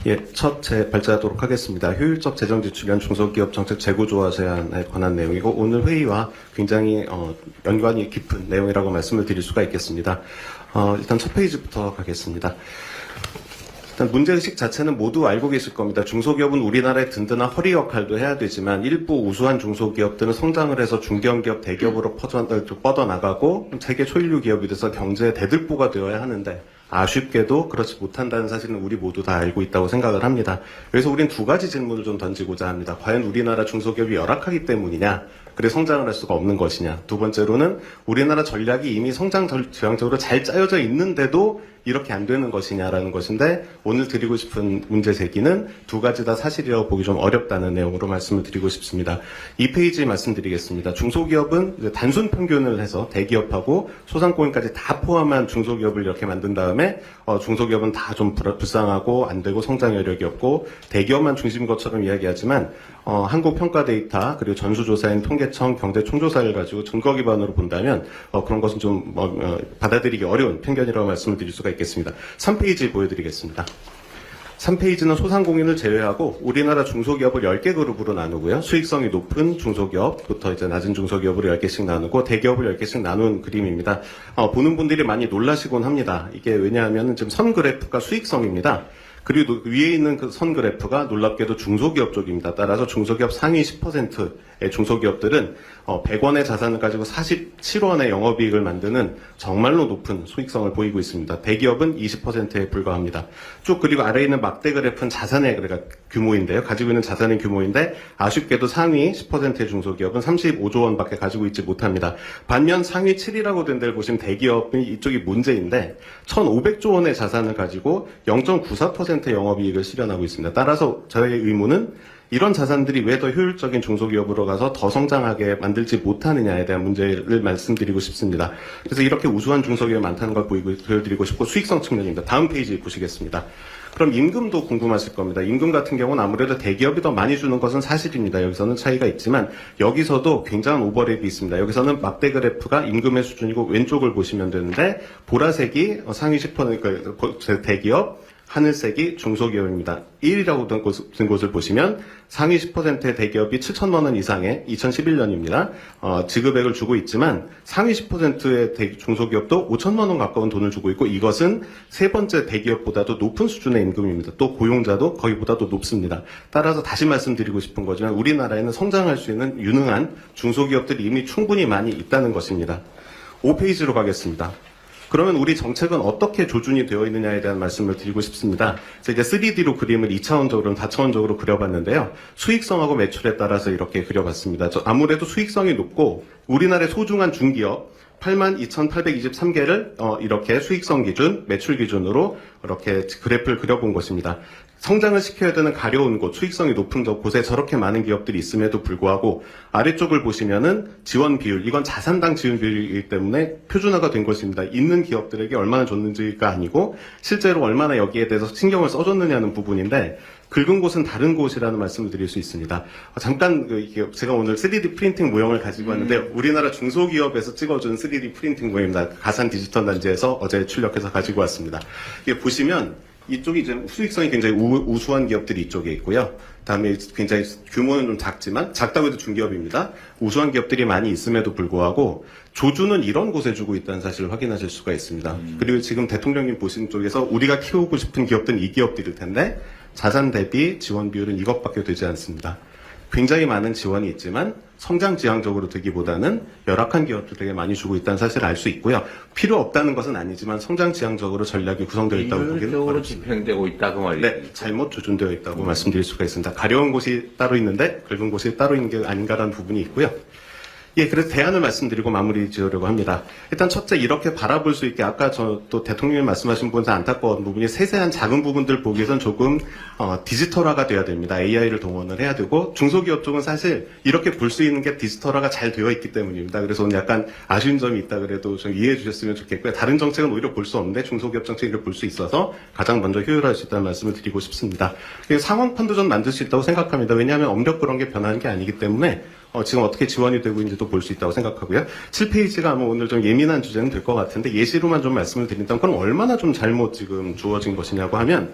예, 첫 발제하도록 하겠습니다. 효율적 재정 지출위한 중소기업 정책 재구조화 제안에 관한 내용이고 오늘 회의와 굉장히 연관이 깊은 내용이라고 말씀을 드릴 수가 있겠습니다. 일단 첫 페이지부터 가겠습니다. 일단 문제의식 자체는 모두 알고 계실 겁니다. 중소기업은 우리나라의 든든한 허리 역할도 해야 되지만 일부 우수한 중소기업들은 성장을 해서 중견기업, 대기업으로 뻗어나가고 세계 초일류 기업이 돼서 경제의 대들보가 되어야 하는데 아쉽게도 그렇지 못한다는 사실은 우리 모두 다 알고 있다고 생각을 합니다. 그래서 우린 두 가지 질문을 좀 던지고자 합니다. 과연 우리나라 중소기업이 열악하기 때문이냐? 그래 성장을 할 수가 없는 것이냐? 두 번째로는 우리나라 전략이 이미 성장 지향적으로 잘 짜여져 있는데도 이렇게 안 되는 것이냐라는 것인데 오늘 드리고 싶은 문제 제기는 두 가지 다 사실이라고 보기 좀 어렵다는 내용으로 말씀을 드리고 싶습니다. 이 페이지 말씀드리겠습니다. 중소기업은 이제 단순 평균을 해서 대기업하고 소상공인까지 다 포함한 중소기업을 이렇게 만든 다음에 중소기업은 다 좀 불쌍하고 안 되고 성장 여력이 없고 대기업만 중심인 것처럼 이야기하지만 한국평가데이터 그리고 전수조사인 통계청 경제총조사를 가지고 증거 기반으로 본다면 그런 것은 좀 받아들이기 어려운 편견이라고 말씀을 드릴 수가 있겠습니다. 3페이지 보여드리겠습니다. 3페이지는 소상공인을 제외하고 우리나라 중소기업을 10개 그룹으로 나누고요. 수익성이 높은 중소기업부터 이제 낮은 중소기업으로 10개씩 나누고 대기업을 10개씩 나눈 그림입니다. 보는 분들이 많이 놀라시곤 합니다. 이게 왜냐하면 지금 선 그래프가 수익성입니다. 그리고 위에 있는 그 선 그래프가 놀랍게도 중소기업 쪽입니다. 따라서 중소기업 상위 10%의 중소기업들은 100원의 자산을 가지고 47원의 영업이익을 만드는 정말로 높은 수익성을 보이고 있습니다. 대기업은 20%에 불과합니다. 쭉 그리고 아래에 있는 막대 그래프는 자산의 규모인데요. 가지고 있는 자산의 규모인데 아쉽게도 상위 10%의 중소기업은 35조 원밖에 가지고 있지 못합니다. 반면 상위 7이라고 된 데를 보시면 대기업은 이쪽이 문제인데 1,500조 원의 자산을 가지고 0.94%의 영업이익을 실현하고 있습니다. 따라서 저의 의문은 이런 자산들이 왜 더 효율적인 중소기업으로 가서 더 성장하게 만들지 못하느냐에 대한 문제를 말씀드리고 싶습니다. 그래서 이렇게 우수한 중소기업이 많다는 걸 보여드리고 싶고 수익성 측면입니다. 다음 페이지 보시겠습니다. 그럼 임금도 궁금하실 겁니다. 임금 같은 경우는 아무래도 대기업이 더 많이 주는 것은 사실입니다. 여기서는 차이가 있지만 여기서도 굉장한 오버랩이 있습니다. 여기서는 막대 그래프가 임금의 수준이고 왼쪽을 보시면 되는데 보라색이 상위 10% 대기업, 하늘색이 중소기업입니다. 1이라고 된 곳을 보시면 상위 10%의 대기업이 7천만 원 이상의 2011년입니다. 지급액을 주고 있지만 상위 10%의 중소기업도 5천만 원 가까운 돈을 주고 있고 이것은 세 번째 대기업보다도 높은 수준의 임금입니다. 또 고용자도 거기보다도 높습니다. 따라서 다시 말씀드리고 싶은 거지만 우리나라에는 성장할 수 있는 유능한 중소기업들이 이미 충분히 많이 있다는 것입니다. 5페이지로 가겠습니다. 그러면 우리 정책은 어떻게 조준이 되어 있느냐에 대한 말씀을 드리고 싶습니다. 그래서 이제 3D로 그림을 2차원적으로, 4차원적으로 그려봤는데요. 수익성하고 매출에 따라서 이렇게 그려봤습니다. 아무래도 수익성이 높고 우리나라의 소중한 중기업 82,823개를 이렇게 수익성 기준, 매출 기준으로 이렇게 그래프를 그려본 것입니다. 성장을 시켜야 되는 가려운 곳, 수익성이 높은 곳에 저렇게 많은 기업들이 있음에도 불구하고 아래쪽을 보시면은 지원 비율, 이건 자산당 지원 비율이기 때문에 표준화가 된 것입니다. 있는 기업들에게 얼마나 줬는지가 아니고 실제로 얼마나 여기에 대해서 신경을 써줬느냐는 부분인데 긁은 곳은 다른 곳이라는 말씀을 드릴 수 있습니다. 잠깐 제가 오늘 3D 프린팅 모형을 가지고 왔는데 우리나라 중소기업에서 찍어준 3D 프린팅 모형입니다. 가산 디지털 단지에서 어제 출력해서 가지고 왔습니다. 이게 보시면 이쪽이 이제 수익성이 굉장히 우수한 기업들이 이쪽에 있고요. 다음에 굉장히 규모는 좀 작지만 작다고 해도 중기업입니다. 우수한 기업들이 많이 있음에도 불구하고 조주는 이런 곳에 주고 있다는 사실을 확인하실 수가 있습니다. 그리고 지금 대통령님 보신 쪽에서 우리가 키우고 싶은 기업들은 이 기업들일 텐데 자산 대비 지원 비율은 이것밖에 되지 않습니다. 굉장히 많은 지원이 있지만 성장 지향적으로 되기보다는 열악한 기업들에게 많이 주고 있다는 사실을 알 수 있고요. 필요 없다는 것은 아니지만 성장 지향적으로 전략이 구성되어 있다고 보기는 어렵습니다. 집행되고 있다고 말이죠. 네, 잘못 조준되어 있다고 말씀드릴 수가 있습니다. 가려운 곳이 따로 있는데 긁은 곳이 따로 있는 게 아닌가라는 부분이 있고요. 예, 그래서 대안을 말씀드리고 마무리 지으려고 합니다. 일단 첫째 이렇게 바라볼 수 있게 아까 또 대통령님 말씀하신 부분에서 안타까운 부분이 세세한 작은 부분들 보기에선 조금 디지털화가 돼야 됩니다. AI를 동원을 해야 되고 중소기업 쪽은 사실 이렇게 볼 수 있는 게 디지털화가 잘 되어 있기 때문입니다. 그래서 오늘 약간 아쉬운 점이 있다 그래도 좀 이해해 주셨으면 좋겠고요. 다른 정책은 오히려 볼 수 없는데 중소기업 정책을 볼 수 있어서 가장 먼저 효율화할 수 있다는 말씀을 드리고 싶습니다. 상황판도 좀 만들 수 있다고 생각합니다. 왜냐하면 엄격 그런 게 변하는 게 아니기 때문에 지금 어떻게 지원이 되고 있는지도 볼 수 있다고 생각하고요. 7페이지가 아마 오늘 좀 예민한 주제는 될 것 같은데 예시로만 좀 말씀을 드린다면 그럼 얼마나 좀 잘못 지금 주어진 것이냐고 하면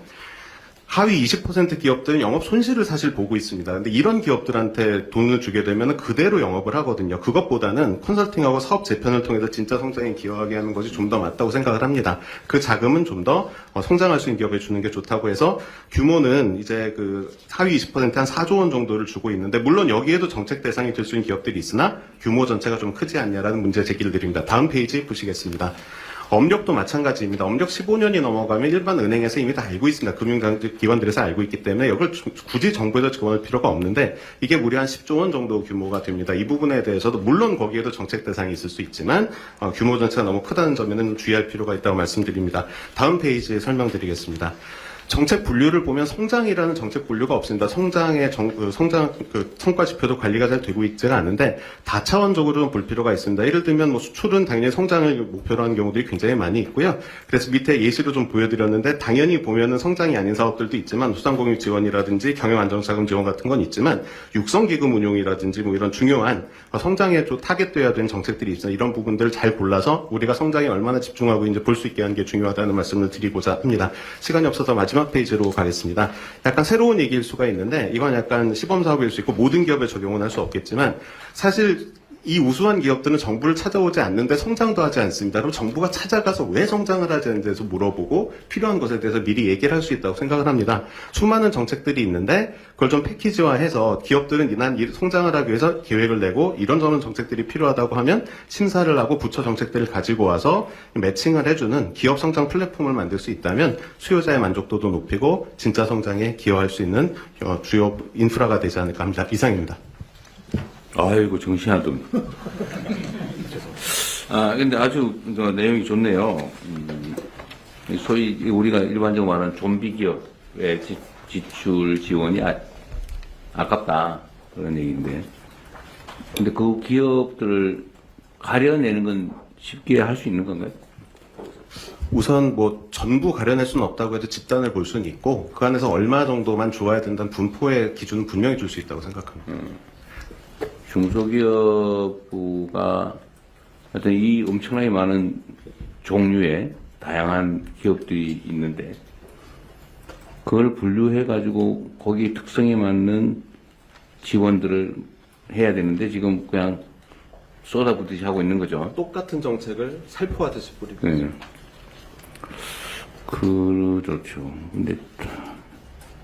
하위 20% 기업들은 영업 손실을 사실 보고 있습니다. 근데 이런 기업들한테 돈을 주게 되면 그대로 영업을 하거든요. 그것보다는 컨설팅하고 사업 재편을 통해서 진짜 성장에 기여하게 하는 것이 좀 더 맞다고 생각을 합니다. 그 자금은 좀 더 성장할 수 있는 기업에 주는 게 좋다고 해서 규모는 이제 그 하위 20%한 4조 원 정도를 주고 있는데, 물론 여기에도 정책 대상이 될 수 있는 기업들이 있으나 규모 전체가 좀 크지 않냐라는 문제 제기를 드립니다. 다음 페이지 보시겠습니다. 업력도 마찬가지입니다. 업력 15년이 넘어가면 일반 은행에서 이미 다 알고 있습니다. 금융기관들에서 알고 있기 때문에 이걸 굳이 정부에서 지원할 필요가 없는데, 이게 무려 한 10조 원 정도 규모가 됩니다. 이 부분에 대해서도 물론 거기에도 정책 대상이 있을 수 있지만 규모 전체가 너무 크다는 점에는 주의할 필요가 있다고 말씀드립니다. 다음 페이지에 설명드리겠습니다. 정책 분류를 보면 성장이라는 정책 분류가 없습니다. 성장 성과 지표도 관리가 잘 되고 있지가 않은데 다차원적으로 좀 볼 필요가 있습니다. 예를 들면 뭐 수출은 당연히 성장을 목표로 하는 경우들이 굉장히 많이 있고요. 그래서 밑에 예시로 좀 보여드렸는데, 당연히 보면은 성장이 아닌 사업들도 있지만 소상공인 지원이라든지 경영 안정자금 지원 같은 건 있지만 육성기금 운용이라든지 뭐 이런 중요한 성장에 좀 타겟돼야 되는 정책들이 있어요. 이런 부분들을 잘 골라서 우리가 성장에 얼마나 집중하고 이제 볼 수 있게 하는 게 중요하다는 말씀을 드리고자 합니다. 시간이 없어서 마지막 페이지로 가겠습니다. 약간 새로운 얘기일 수가 있는데, 이건 약간 시범 사업일 수 있고 모든 기업에 적용은 할 수 없겠지만, 사실 이 우수한 기업들은 정부를 찾아오지 않는데 성장도 하지 않습니다. 그럼 정부가 찾아가서 왜 성장을 하지 않는지 대해서 물어보고 필요한 것에 대해서 미리 얘기를 할 수 있다고 생각을 합니다. 수많은 정책들이 있는데 그걸 좀 패키지화해서 기업들은 난 성장을 하기 위해서 계획을 내고 이런저런 정책들이 필요하다고 하면 심사를 하고 부처 정책들을 가지고 와서 매칭을 해주는 기업 성장 플랫폼을 만들 수 있다면 수요자의 만족도도 높이고 진짜 성장에 기여할 수 있는 주요 인프라가 되지 않을까 합니다. 이상입니다. 아이고, 정신 하나도 없네. 근데 아주 내용이 좋네요. 소위 우리가 일반적으로 말하는 좀비 기업의 지출 지원이 아깝다, 그런 얘기인데. 근데 그 기업들을 가려내는 건 쉽게 할 수 있는 건가요? 우선 뭐 전부 가려낼 수는 없다고 해도 집단을 볼 수는 있고, 그 안에서 얼마 정도만 주어야 된다는 분포의 기준은 분명히 줄 수 있다고 생각합니다. 중소기업부가 하여튼 이 엄청나게 많은 종류의 다양한 기업들이 있는데, 그걸 분류해가지고 거기 특성에 맞는 지원들을 해야 되는데 지금 그냥 쏟아붓듯이 하고 있는 거죠. 똑같은 정책을 살포하듯이 뿌리고 네. 그렇죠. 근데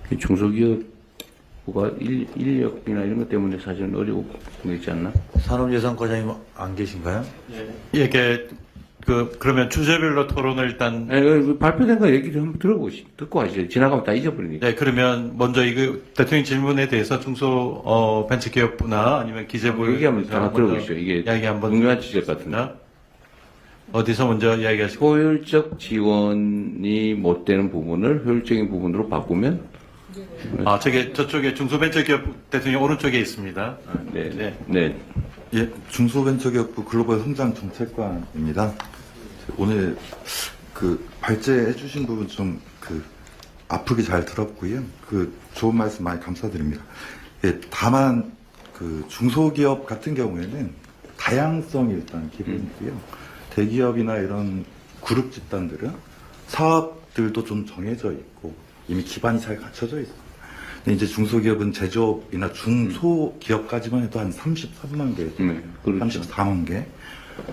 이 중소기업부가 인력이나 이런 것 때문에 사실은 어려운 거 있지 않나? 산업예산과장님 안 계신가요? 이게 그러면 주제별로 토론을 일단 네, 발표된 거 얘기를 한번 듣고 하시죠. 지나가면 다 잊어버리니까. 네, 그러면 먼저 이거 대통령 질문에 대해서 중소 벤처기업부나 아니면 기재부 얘기하면 다 들어보시죠. 이게 이야기 한번 중요한 지적 같은데. 어디서 먼저 이야기하시고 효율적 지원이 못 되는 부분을 효율적인 부분으로 바꾸면 저쪽에 중소벤처기업 대통령 오른쪽에 있습니다. 네. 네. 네. 예, 중소벤처기업부 글로벌 성장 정책관입니다. 오늘 발제해 주신 부분 좀 아프게 잘 들었고요. 좋은 말씀 많이 감사드립니다. 예, 다만 중소기업 같은 경우에는 다양성이 일단 기본이고요. 대기업이나 이런 그룹 집단들은 사업들도 좀 정해져 있고 이미 기반이 잘 갖춰져 있습니다. 근데 이제 중소기업은 제조업이나 중소기업까지만 해도 한 33만 개, 그렇죠. 34만 개,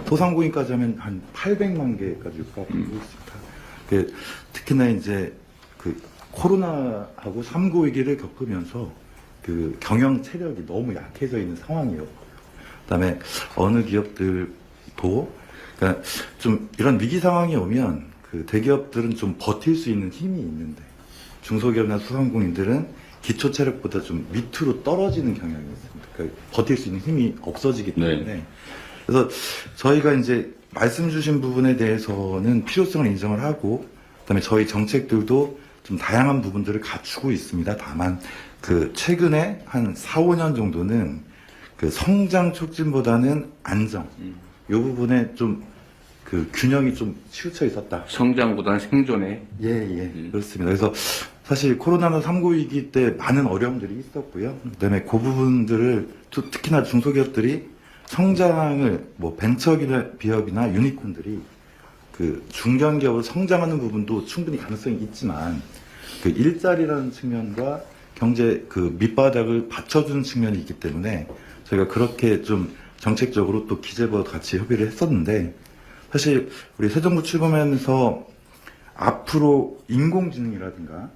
소상공인까지 하면 한 800만 개까지 육박하고 있습니다. 특히나 이제 코로나하고 3구 위기를 겪으면서 경영 체력이 너무 약해져 있는 상황이에요. 그다음에 어느 기업들도 그러니까 좀 이런 위기 상황이 오면 대기업들은 좀 버틸 수 있는 힘이 있는데 중소기업이나 소상공인들은 기초 체력보다 좀 밑으로 떨어지는 경향이 있습니다. 그러니까 버틸 수 있는 힘이 없어지기 때문에. 네. 그래서 저희가 이제 말씀 주신 부분에 대해서는 필요성을 인정을 하고, 그다음에 저희 정책들도 좀 다양한 부분들을 갖추고 있습니다. 다만 최근에 한 4, 5년 정도는 성장 촉진보다는 안정, 이 부분에 좀 균형이 좀 치우쳐 있었다. 성장보다는 생존에. 그렇습니다. 그래서 사실 코로나 3구 위기 때 많은 어려움들이 있었고요. 그다음에 그 부분들을 특히나 중소기업들이 성장을 벤처기업이나 유니콘들이 중견기업으로 성장하는 부분도 충분히 가능성이 있지만 그 일자리라는 측면과 경제 그 밑바닥을 받쳐주는 측면이 있기 때문에 저희가 그렇게 좀 정책적으로 또 기재부와 같이 협의를 했었는데, 사실 우리 새 정부 출범하면서 앞으로 인공지능이라든가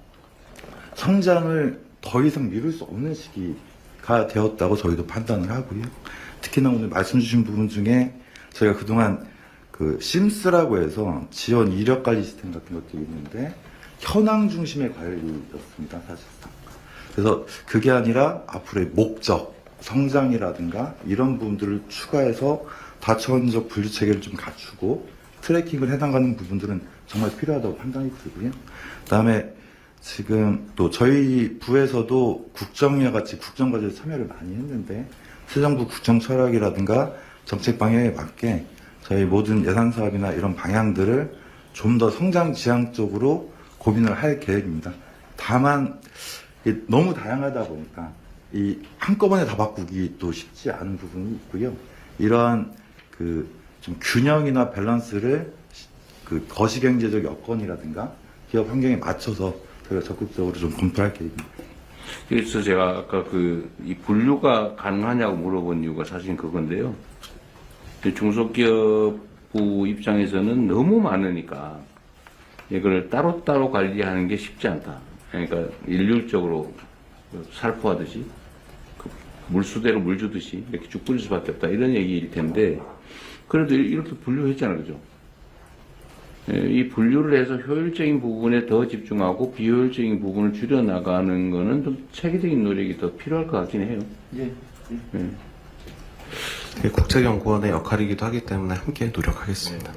성장을 더 이상 미룰 수 없는 시기가 되었다고 저희도 판단을 하고요. 특히나 오늘 말씀 주신 부분 중에 저희가 그동안 그 심스라고 해서 지원 이력 관리 시스템 같은 것들이 있는데 현황 중심의 관리였습니다, 사실상. 그래서 그게 아니라 앞으로의 목적, 성장이라든가 이런 부분들을 추가해서 다차원적 분류 체계를 좀 갖추고 트래킹을 해나가는 부분들은 정말 필요하다고 판단이 들고요. 그다음에 지금 또 저희 부에서도 국정과 같이 국정과제에 참여를 많이 했는데 새 정부 국정 철학이라든가 정책 방향에 맞게 저희 모든 예산 사업이나 이런 방향들을 좀 더 성장 지향적으로 고민을 할 계획입니다. 다만 너무 다양하다 보니까 이 한꺼번에 다 바꾸기 또 쉽지 않은 부분이 있고요. 이러한 그 좀 균형이나 밸런스를 그 거시경제적 여건이라든가 기업 환경에 맞춰서 저희가 적극적으로 좀 검토할 계획입니다. 그래서 제가 아까 이 분류가 가능하냐고 물어본 이유가 사실 그건데요. 중소기업부 입장에서는 너무 많으니까 이걸 따로따로 관리하는 게 쉽지 않다. 그러니까 일률적으로 살포하듯이 물수대로 물 주듯이 이렇게 쭉 뿌릴 수밖에 없다. 이런 얘기일 텐데 그래도 이렇게 분류했잖아요. 그죠? 이 분류를 해서 효율적인 부분에 더 집중하고 비효율적인 부분을 줄여나가는 거는 좀 체계적인 노력이 더 필요할 것 같긴 해요. 국책연구원의 역할이기도 하기 때문에 함께 노력하겠습니다.